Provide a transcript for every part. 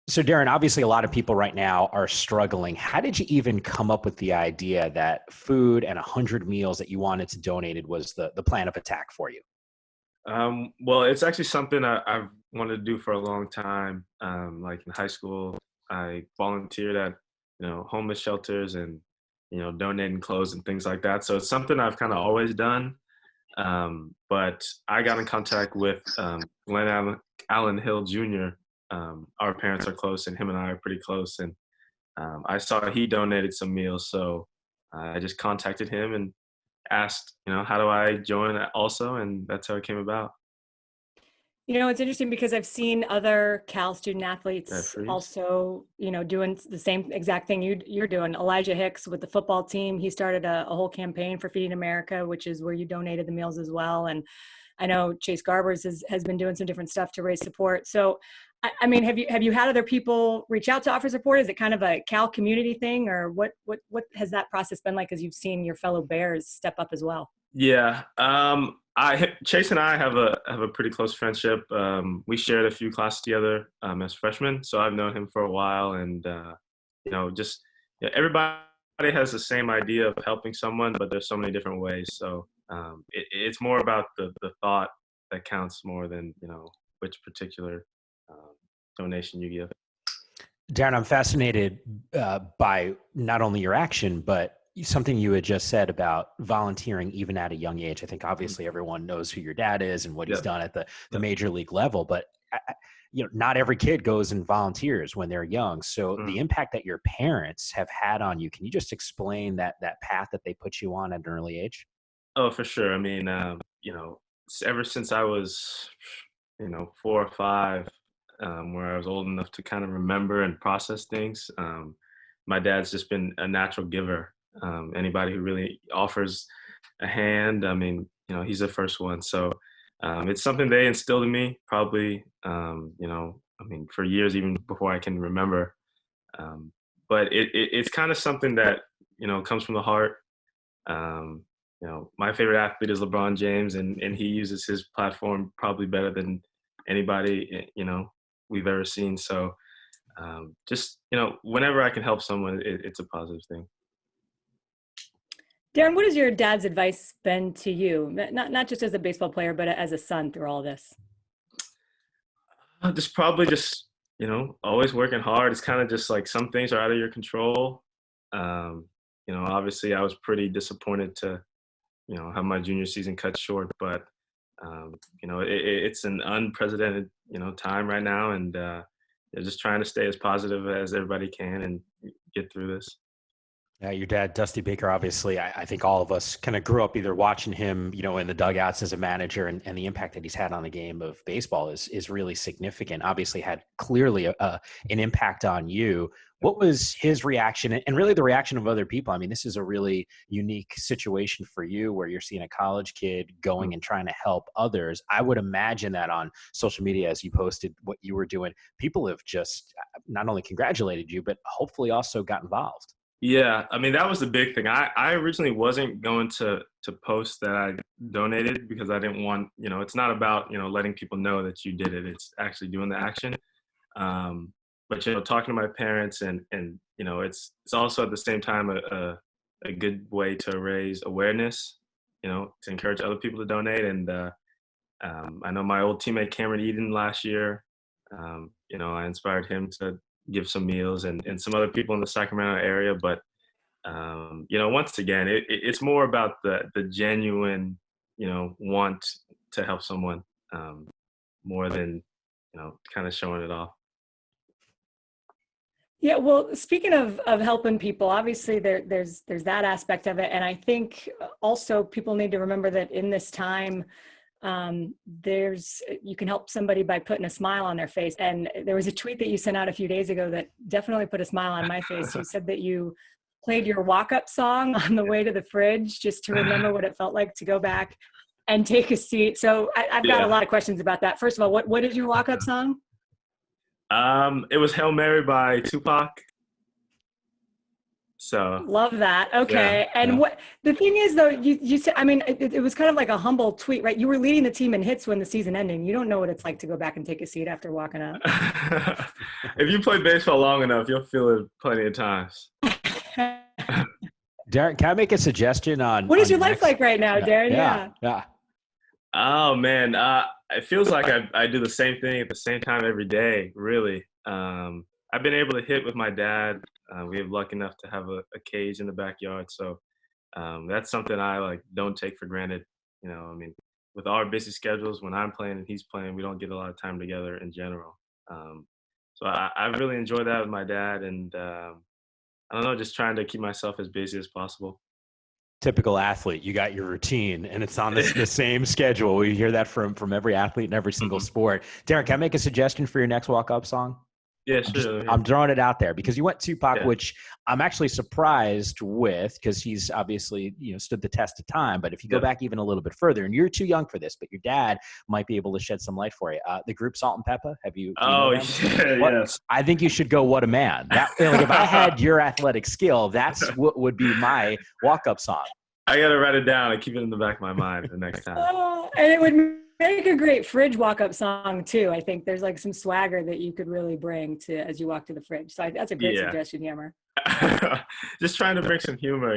So, Darren, obviously, a lot of people right now are struggling. How did you even come up with the idea that food and 100 meals that you wanted to donate was the plan of attack for you? Well, it's actually something I've wanted to do for a long time. Like in high school, I volunteered at homeless shelters and donating clothes and things like that. So it's something I've kind of always done. But I got in contact with Glenn Allen Hill Jr. Our parents are close, and him and I are pretty close. And I saw he donated some meals, so I just contacted him and asked, how do I join also? And that's how it came about. It's interesting because I've seen other Cal student athletes Referees. also, doing the same exact thing you're doing. Elijah Hicks with the football team, he started a whole campaign for Feeding America, which is where you donated the meals as well. And I know Chase Garbers has been doing some different stuff to raise support. So, I mean, have you had other people reach out to offer support? Is it kind of a Cal community thing, or what has that process been like as you've seen your fellow Bears step up as well? Yeah. I Chase and I have a pretty close friendship. We shared a few classes together as freshmen, so I've known him for a while, and just everybody has the same idea of helping someone, but there's so many different ways. So it's more about the thought that counts more than which particular um, donation you give. Darren, I'm fascinated by not only your action, but something you had just said about volunteering even at a young age. I think Mhm. obviously everyone knows who your dad is and what he's Yep. done at the Yep. major league level, but not every kid goes and volunteers when they're young. So the Mhm. impact that your parents have had on you, can you just explain that path that they put you on at an early age? Oh, for sure. I mean, ever since I was, 4 or 5, where I was old enough to kind of remember and process things, my dad's just been a natural giver. Anybody who really offers a hand, I mean, he's the first one. So it's something they instilled in me, probably, I mean, for years, even before I can remember. Um, but it's kind of something that, comes from the heart. um, my favorite athlete is LeBron James, and he uses his platform probably better than anybody we've ever seen. So just whenever I can help someone, it's a positive thing. Darren, what has your dad's advice been to you? Not just as a baseball player, but as a son through all this. Just probably just always working hard. It's kind of just like some things are out of your control. Obviously I was pretty disappointed to have my junior season cut short, but it's an unprecedented time right now, and just trying to stay as positive as everybody can and get through this. Yeah, your dad, Dusty Baker, obviously, I think all of us kind of grew up either watching him, in the dugouts as a manager, and the impact that he's had on the game of baseball is really significant. Obviously, had clearly an impact on you. What was his reaction, and really the reaction of other people? I mean, this is a really unique situation for you, where you're seeing a college kid going and trying to help others. I would imagine that on social media, as you posted what you were doing, people have just not only congratulated you, but hopefully also got involved. Yeah, I mean that was the big thing. I originally wasn't going to post that I donated because I didn't want it's not about letting people know that you did it. It's actually doing the action. But talking to my parents, and it's also at the same time a good way to raise awareness. To encourage other people to donate. And I know my old teammate Cameron Eden last year. I inspired him to give some meals, and some other people in the Sacramento area. But once again, it's more about the genuine, want to help someone, more than kind of showing it off. Yeah, well, speaking of helping people, obviously there's that aspect of it, and I think also people need to remember that in this time, there's you can help somebody by putting a smile on their face. And there was a tweet that you sent out a few days ago that definitely put a smile on my face. You said that you played your walk-up song on the way to the fridge just to remember what it felt like to go back and take a seat. So I've got a Yeah. lot of questions about that. First of all, what is your walk-up song? It was Hail Mary by Tupac. So Love that. Okay. yeah. And what the thing is, though, you said, I mean, it was kind of like a humble tweet, right? You were leading the team in hits when the season ended. You don't know what it's like to go back and take a seat after walking up. If you play baseball long enough, you'll feel it plenty of times. Darren, can I make a suggestion on What is your life next? like right now, Darren? Yeah. Oh man, it feels like I do the same thing at the same time every day. Really, I've been able to hit with my dad. We have lucky enough to have a cage in the backyard, so that's something I like don't take for granted. I mean, with our busy schedules, when I'm playing and he's playing, we don't get a lot of time together in general. So I really enjoy that with my dad, and I don't know, just trying to keep myself as busy as possible. Typical athlete. You got your routine, and it's on the same schedule. We hear that from every athlete in every single sport. Darren, can I make a suggestion for your next walk-up song? Yeah, sure. I'm throwing it out there because you went Tupac, Yeah. which I'm actually surprised with because he's obviously stood the test of time. But if you go back even a little bit further, and you're too young for this, but your dad might be able to shed some light for you. The group Salt and Pepper. Do you know them? Yes. I think you should go. What a man! That, like, if I had your athletic skill, that's what would be my walk-up song. I gotta write it down and keep it in the back of my mind the next time. Oh, and it would make a great fridge walk-up song too. I think there's like some swagger that you could really bring to as you walk to the fridge. So that's a great suggestion, Yammer. Just trying to bring some humor,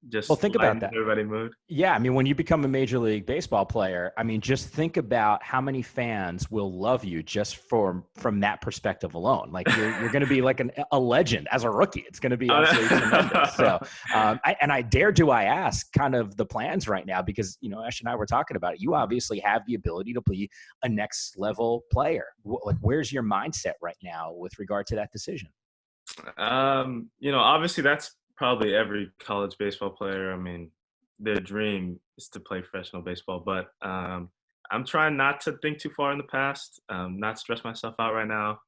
just think about that. Everybody mood. Yeah, I mean, when you become a Major League Baseball player, I mean, just think about how many fans will love you just from that perspective alone. Like you're going to be like a legend as a rookie. It's going to be absolutely tremendous. So, I ask kind of the plans right now because Ash and I were talking about it. You obviously have the ability to be a next level player. Where's your mindset right now with regard to that decision? Obviously that's probably every college baseball player. I mean, their dream is to play professional baseball, but I'm trying not to think too far in the past, not stress myself out right now.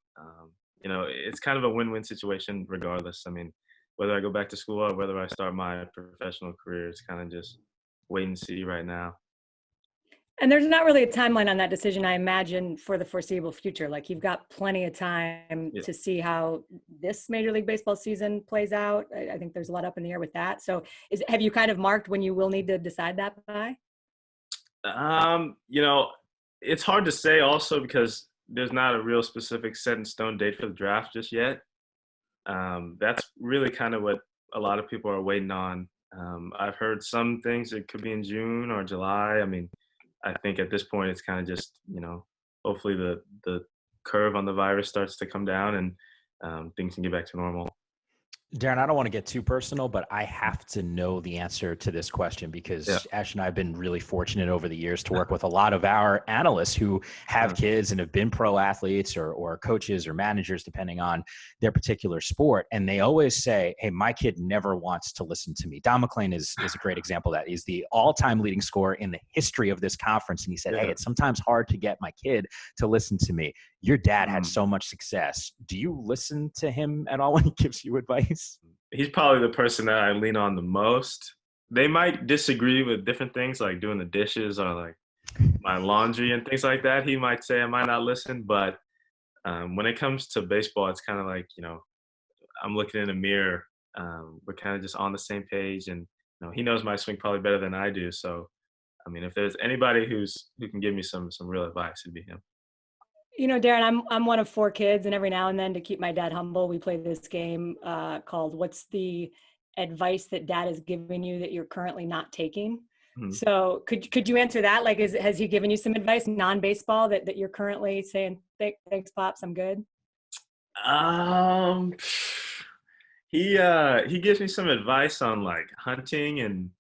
It's kind of a win-win situation regardless. I mean, whether I go back to school or whether I start my professional career, it's kind of just wait and see right now. And there's not really a timeline on that decision, I imagine, for the foreseeable future. Like you've got plenty of time to see how this Major League Baseball season plays out. I think there's a lot up in the air with that. So have you kind of marked when you will need to decide that by? It's hard to say also because there's not a real specific set in stone date for the draft just yet. That's really kind of what a lot of people are waiting on. I've heard some things it could be in June or July. I mean, I think at this point it's kind of just, hopefully the curve on the virus starts to come down and things can get back to normal. Darren, I don't want to get too personal, but I have to know the answer to this question because Ash and I have been really fortunate over the years to work with a lot of our analysts who have kids and have been pro athletes or coaches or managers, depending on their particular sport. And they always say, hey, my kid never wants to listen to me. Don McClain is a great example of that. He's the all-time leading scorer in the history of this conference. And he said, hey, it's sometimes hard to get my kid to listen to me. Your dad had so much success. Do you listen to him at all when he gives you advice? He's probably the person that I lean on the most. They might disagree with different things like doing the dishes or like my laundry and things like that. He might say I might not listen, but when it comes to baseball, it's kind of like, I'm looking in a mirror. We're kind of just on the same page, and he knows my swing probably better than I do. So, I mean, if there's anybody who can give me some real advice, it'd be him. Darren, I'm one of 4 kids, and every now and then to keep my dad humble, we play this game called "What's the advice that Dad is giving you that you're currently not taking?" Mm-hmm. So could you answer that? Like, has he given you some advice non-baseball that you're currently saying, "Thanks, Pops, I'm good"? He gives me some advice on like hunting and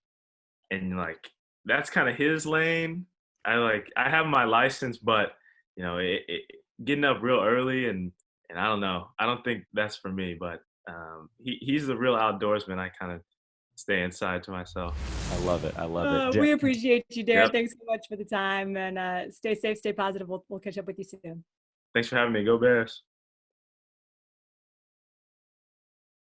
like that's kind of his lane. I have my license, but getting up real early and I don't know. I don't think that's for me, but he's the real outdoorsman. I kind of stay inside to myself. I love it. We appreciate you, Darren. Yep. Thanks so much for the time, and stay safe, stay positive. We'll catch up with you soon. Thanks for having me. Go Bears.